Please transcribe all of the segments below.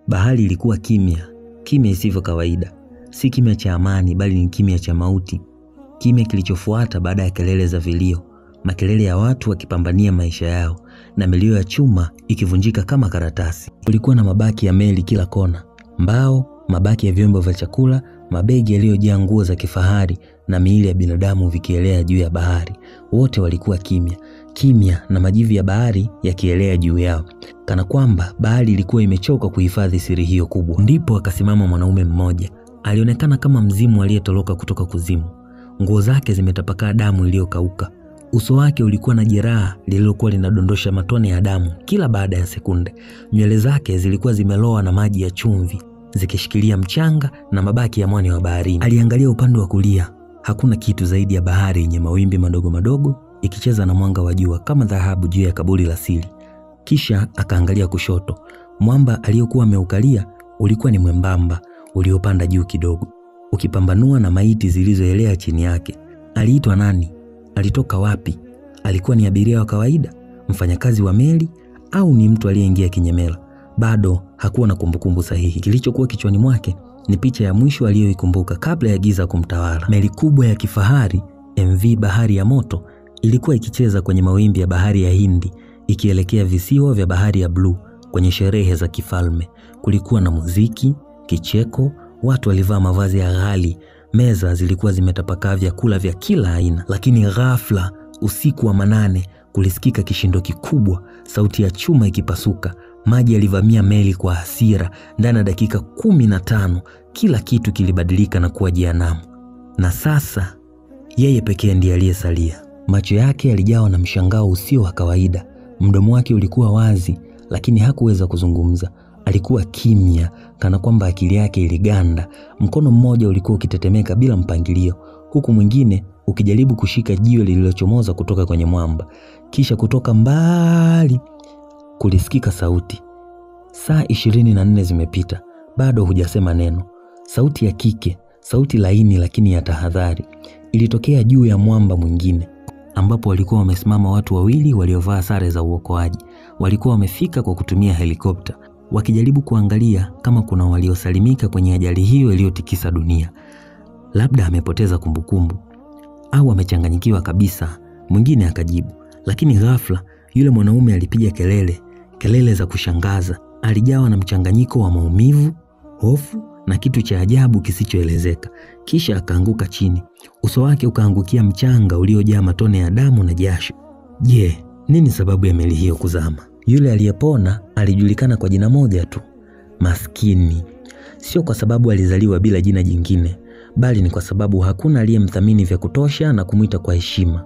Bahari ilikuwa kimya, kimya isivyo kawaida. Si kimya cha amani bali ni kimya cha mauti. Kimya kilichofuata baada ya kelele za vilio, makelele ya watu wakipambania maisha yao na milio ya chuma ikivunjika kama karatasi. Kulikuwa na mabaki ya meli kila kona, mbao, mabaki ya vyombo vya chakula, mabegi yaliyojaa nguo za kifahari na miili ya binadamu vikielea juu ya bahari. Wote walikuwa kimya, kimya na majivu ya bahari yakielea juu yao, kana kwamba bahari ilikuwa imechoka kuhifadhi siri hiyo kubwa. Ndipo akasimama mwanaume mmoja. Alionekana kama mzimu aliyetoroka kutoka kuzimu. Nguo zake zimetapakaa damu iliyokauka. Uso wake ulikuwa na jeraha lililokuwa linadondosha matone ya damu kila baada ya sekunde. Nywele zake zilikuwa zimeloa na maji ya chumvi, zikishikilia mchanga na mabaki ya mwani wa baharini. Aliangalia upande wa kulia. Hakuna kitu zaidi ya bahari yenye mawimbi madogo madogo ikicheza na mwanga wa jua kama dhahabu juu ya kaburi la siri. Kisha akaangalia kushoto. Mwamba aliyokuwa ameukalia ulikuwa ni mwembamba uliopanda juu kidogo, ukipambanua na maiti zilizoelea chini yake. Aliitwa nani? Alitoka wapi? Alikuwa ni abiria wa kawaida, mfanyakazi wa meli, au ni mtu aliyeingia kinyemela? Bado hakuwa na kumbukumbu sahihi. Kilichokuwa kichwani mwake ni picha ya mwisho aliyoikumbuka kabla ya giza kumtawala. Meli kubwa ya kifahari MV Bahari ya Moto ilikuwa ikicheza kwenye mawimbi ya bahari ya Hindi, ikielekea visiwa vya bahari ya bluu kwenye sherehe za kifalme. Kulikuwa na muziki, kicheko, watu walivaa mavazi ya ghali, meza zilikuwa zimetapakaa vyakula vya kila aina. Lakini ghafla, usiku wa manane, kulisikika kishindo kikubwa, sauti ya chuma ikipasuka. Maji yalivamia meli kwa hasira. Ndani ya dakika 15 kila kitu kilibadilika na kuwa jehanamu. Na sasa yeye pekee ndiye aliyesalia. Macho yake yalijawa na mshangao usio wa kawaida. Mdomo wake ulikuwa wazi, lakini hakuweza kuzungumza. Alikuwa kimya, kana kwamba akili yake iliganda. Mkono mmoja ulikuwa ukitetemeka bila mpangilio, huku mwingine ukijaribu kushika jiwe lililochomoza kutoka kwenye mwamba. Kisha kutoka mbali kulisikika sauti. Saa 24 zimepita, bado hujasema neno. Sauti ya kike, sauti laini lakini ya tahadhari, ilitokea juu ya mwamba mwingine, ambapo walikuwa wamesimama watu wawili waliovaa sare za uokoaji. Walikuwa wamefika kwa kutumia helikopta, wakijaribu kuangalia kama kuna waliosalimika kwenye ajali hiyo iliyotikisa dunia. Labda amepoteza kumbukumbu au amechanganyikiwa kabisa, mwingine akajibu. Lakini ghafla yule mwanaume alipiga kelele za kushangaza. Alijawa na mchanganyiko wa maumivu, hofu na kitu cha ajabu kisichoelezeka. Kisha akaanguka chini. Uso wake ukaangukia mchanga uliojaa matone ya damu na jasho. Je, nini sababu ya meli hiyo kuzama? Yule aliyepona alijulikana kwa jina moja tu, Maskini. Sio kwa sababu alizaliwa bila jina jingine, bali ni kwa sababu hakuna aliyemthamini vya kutosha na kumuita kwa heshima.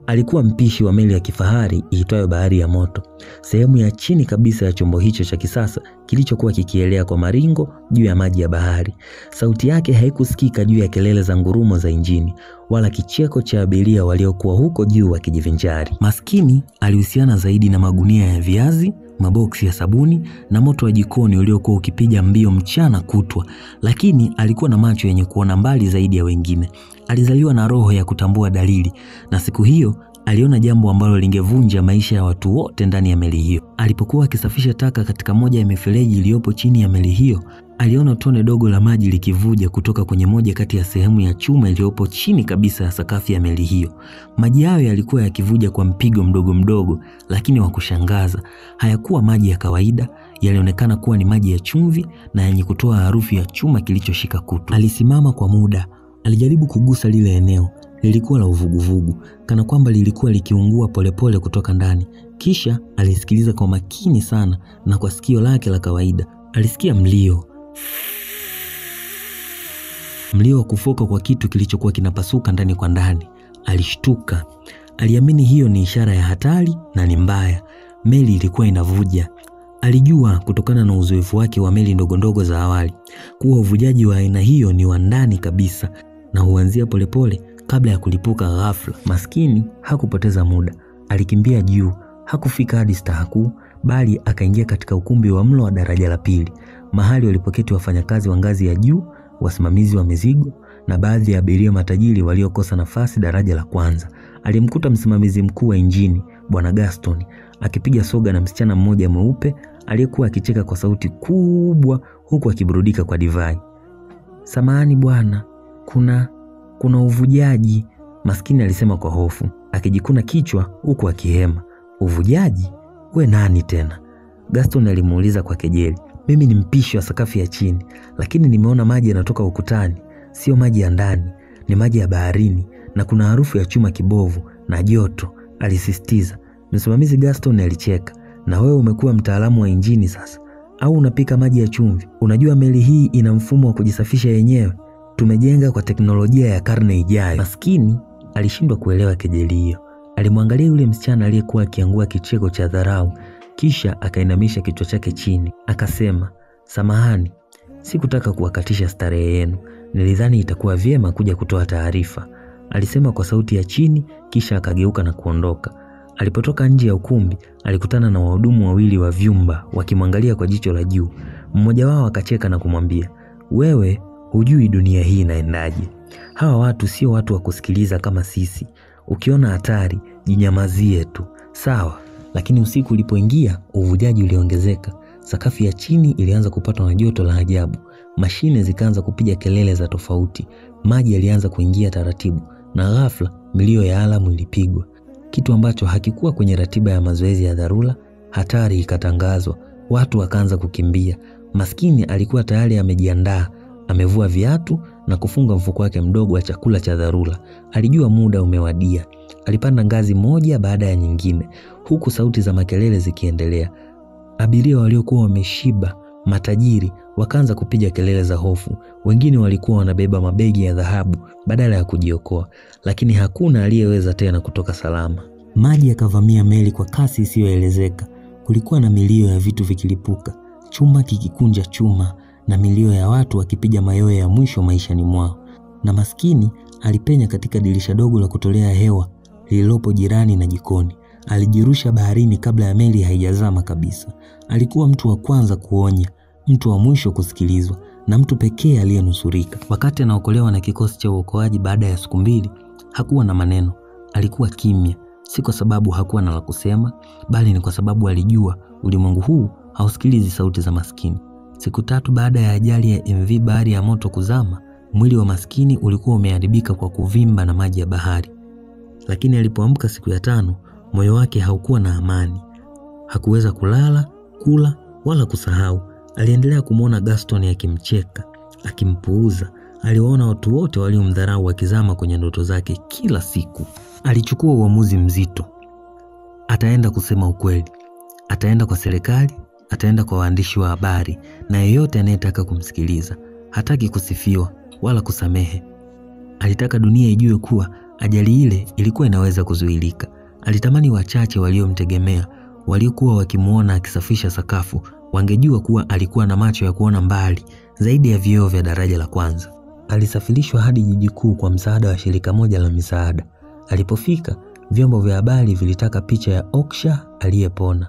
Alikuwa mpishi wa meli ya kifahari iitwayo Bahari ya Moto, sehemu ya chini kabisa ya chombo hicho cha kisasa kilichokuwa kikielea kwa maringo juu ya maji ya bahari. Sauti yake haikusikika juu ya kelele za ngurumo za injini, wala kicheko cha abiria waliokuwa huko juu wakijivinjari. Maskini alihusiana zaidi na magunia ya viazi, maboksi ya sabuni na moto wa jikoni uliokuwa ukipiga mbio mchana kutwa, lakini alikuwa na macho yenye kuona mbali zaidi ya wengine. Alizaliwa na roho ya kutambua dalili, na siku hiyo aliona jambo ambalo lingevunja maisha ya watu wote ndani ya meli hiyo. Alipokuwa akisafisha taka katika moja ya mifereji iliyopo chini ya meli hiyo, aliona tone dogo la maji likivuja kutoka kwenye moja kati ya sehemu ya chuma iliyopo chini kabisa ya sakafu ya meli hiyo. Maji hayo yalikuwa yakivuja kwa mpigo mdogo mdogo, lakini wa kushangaza. Hayakuwa maji ya kawaida, yalionekana kuwa ni maji ya chumvi na yenye kutoa harufu ya chuma kilichoshika kutu. Alisimama kwa muda, alijaribu kugusa lile eneo. Lilikuwa la uvuguvugu, kana kwamba lilikuwa likiungua polepole kutoka ndani. Kisha alisikiliza kwa makini sana, na kwa sikio lake la kawaida alisikia mlio wa kufoka kwa kitu kilichokuwa kinapasuka ndani kwa ndani. Alishtuka. Aliamini hiyo ni ishara ya hatari na ni mbaya. Meli ilikuwa inavuja. Alijua kutokana na uzoefu wake wa meli ndogondogo za awali kuwa uvujaji wa aina hiyo ni wa ndani kabisa na huanzia polepole kabla ya kulipuka ghafla. Maskini hakupoteza muda. Alikimbia juu. Hakufika hadi staha kuu, bali akaingia katika ukumbi wa mlo wa daraja la pili, mahali walipoketi wafanyakazi wa ngazi ya juu, wasimamizi wa mizigo na baadhi ya abiria matajiri waliokosa nafasi daraja la kwanza. Alimkuta msimamizi mkuu wa injini, Bwana Gaston, akipiga soga na msichana mmoja mweupe aliyekuwa akicheka kwa sauti kubwa huku akiburudika kwa divai. "Samahani bwana, kuna uvujaji," maskini alisema kwa hofu, akijikuna kichwa huku akihema. "Uvujaji? We nani tena?" Gaston alimuuliza kwa kejeli. "Mimi ni mpishi wa sakafu ya chini, lakini nimeona maji yanatoka ukutani. Sio maji ya ndani, ni maji ya baharini na kuna harufu ya chuma kibovu na joto," alisisitiza. Msimamizi Gaston alicheka. "Na wewe umekuwa mtaalamu wa injini sasa, au unapika maji ya chumvi? Unajua meli hii ina mfumo wa kujisafisha yenyewe. Tumejenga kwa teknolojia ya karne ijayo." Maskini alishindwa kuelewa kejeli hiyo. Alimwangalia yule msichana aliyekuwa akiangua kicheko cha dharau, kisha akainamisha kichwa chake chini. Akasema, "Samahani, sikutaka kuwakatisha starehe yenu. Nilidhani itakuwa vyema kuja kutoa taarifa," alisema kwa sauti ya chini, kisha akageuka na kuondoka. Alipotoka nje ya ukumbi, alikutana na wahudumu wawili wa vyumba wakimwangalia kwa jicho la juu. Mmoja wao akacheka na kumwambia, "Wewe hujui dunia hii inaendaje. Hawa watu sio watu wa kusikiliza kama sisi. Ukiona hatari, jinyamazie tu, sawa?" Lakini usiku ulipoingia, uvujaji uliongezeka. Sakafu ya chini ilianza kupatwa na joto la ajabu. Mashine zikaanza kupiga kelele za tofauti. Maji yalianza kuingia taratibu, na ghafla milio ya alamu ilipigwa, kitu ambacho hakikuwa kwenye ratiba ya mazoezi ya dharura. Hatari ikatangazwa. Watu wakaanza kukimbia. Maskini alikuwa tayari amejiandaa, amevua viatu na kufunga mfuko wake mdogo wa chakula cha dharura. Alijua muda umewadia. Alipanda ngazi moja baada ya nyingine, huku sauti za makelele zikiendelea. Abiria waliokuwa wameshiba, matajiri, wakaanza kupiga kelele za hofu. Wengine walikuwa wanabeba mabegi ya dhahabu badala ya kujiokoa, lakini hakuna aliyeweza tena kutoka salama. Maji yakavamia meli kwa kasi isiyoelezeka. Kulikuwa na milio ya vitu vikilipuka, chuma kikikunja chuma, na milio ya watu wakipiga mayowe ya mwisho maishani mwao. Na maskini alipenya katika dirisha dogo la kutolea hewa lililopo jirani na jikoni. Alijirusha baharini kabla ya meli haijazama kabisa. Alikuwa mtu wa kwanza kuonya, mtu wa mwisho kusikilizwa, na mtu pekee aliyenusurika. Wakati anaokolewa na kikosi cha uokoaji baada ya siku 2, hakuwa na maneno. Alikuwa kimya, si kwa sababu hakuwa na la kusema, bali ni kwa sababu alijua ulimwengu huu hausikilizi sauti za maskini. Siku 3 baada ya ajali ya MV Bahari ya Moto kuzama, mwili wa maskini ulikuwa umeharibika kwa kuvimba na maji ya bahari. Lakini alipoamka siku ya 5, moyo wake haukuwa na amani. Hakuweza kulala, kula wala kusahau. Aliendelea kumwona Gaston akimcheka, akimpuuza. Aliwaona watu wote waliomdharau wakizama kwenye ndoto zake kila siku. Alichukua uamuzi mzito. Ataenda kusema ukweli. Ataenda kwa serikali, ataenda kwa waandishi wa habari na yeyote anayetaka kumsikiliza. Hataki kusifiwa wala kusamehe. Alitaka dunia ijue kuwa ajali ile ilikuwa inaweza kuzuilika. Alitamani wachache waliomtegemea, waliokuwa wakimuona akisafisha sakafu, wangejua kuwa alikuwa na macho ya kuona mbali zaidi ya vioo vya daraja la kwanza. Alisafirishwa hadi jiji kuu kwa msaada wa shirika moja la misaada. Alipofika, vyombo vya habari vilitaka picha ya Oksha aliyepona.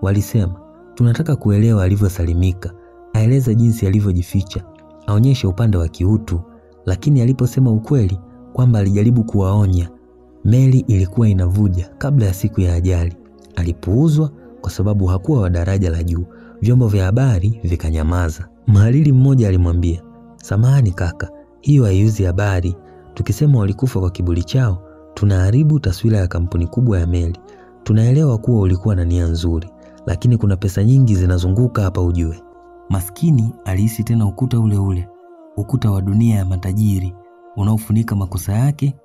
Walisema, "Tunataka kuelewa alivyosalimika, aeleze jinsi alivyojificha, aonyeshe upande wa kiutu." Lakini aliposema ukweli kwamba alijaribu kuwaonya, meli ilikuwa inavuja kabla ya siku ya ajali, alipuuzwa kwa sababu hakuwa wa daraja la juu. Vyombo vya habari vikanyamaza. Mhariri mmoja alimwambia, "Samahani kaka, hiyo haiuzi habari. Tukisema walikufa kwa kiburi chao, tunaharibu taswira ya kampuni kubwa ya meli. Tunaelewa kuwa ulikuwa na nia nzuri, lakini kuna pesa nyingi zinazunguka hapa ujue." Maskini alihisi tena ukuta ule ule, ukuta wa dunia ya matajiri unaofunika makosa yake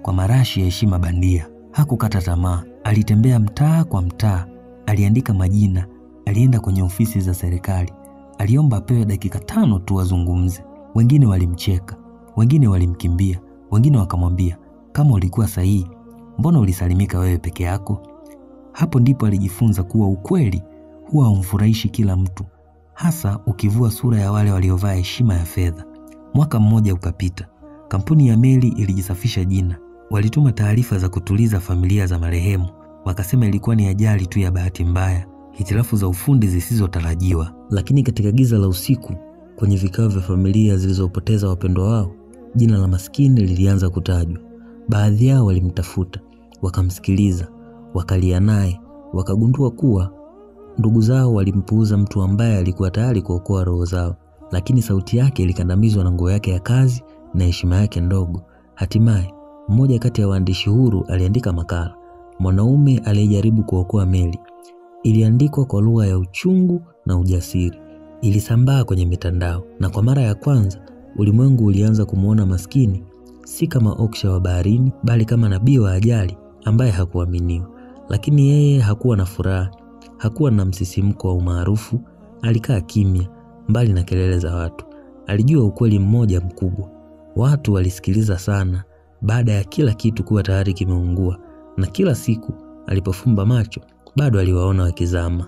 kwa marashi ya heshima bandia. Hakukata tamaa. Alitembea mtaa kwa mtaa, aliandika majina, alienda kwenye ofisi za serikali, aliomba apewe dakika 5 tu azungumze. Wengine walimcheka, wengine walimkimbia, wengine wakamwambia, "Kama ulikuwa sahihi, mbona ulisalimika wewe peke yako?" Hapo ndipo alijifunza kuwa ukweli huwa umfurahishi kila mtu, hasa ukivua sura ya wale waliovaa heshima ya fedha. Mwaka mmoja ukapita. Kampuni ya meli ilijisafisha jina. Walituma taarifa za kutuliza familia za marehemu. Wakasema ilikuwa ni ajali tu ya bahati mbaya, hitilafu za ufundi zisizotarajiwa. Lakini katika giza la usiku, kwenye vikao vya familia zilizopoteza wapendwa wao, jina la maskini lilianza kutajwa. Baadhi yao walimtafuta, wakamsikiliza, wakalia naye, wakagundua kuwa Ndugu zao walimpuuza mtu ambaye alikuwa tayari kuokoa roho zao, lakini sauti yake ilikandamizwa na nguo yake ya kazi na heshima yake ndogo. Hatimaye, mmoja kati ya waandishi huru aliandika makala, Mwanaume aliyejaribu kuokoa meli. Iliandikwa kwa lugha ya uchungu na ujasiri. Ilisambaa kwenye mitandao, na kwa mara ya kwanza ulimwengu ulianza kumuona maskini si kama oksha wa baharini, bali kama nabii wa ajali ambaye hakuaminiwa. Lakini yeye hakuwa na furaha, hakuwa na msisimko wa umaarufu. Alikaa kimya, mbali na kelele za watu. Alijua ukweli mmoja mkubwa: watu walisikiliza sana baada ya kila kitu kuwa tayari kimeungua, na kila siku alipofumba macho bado aliwaona wakizama.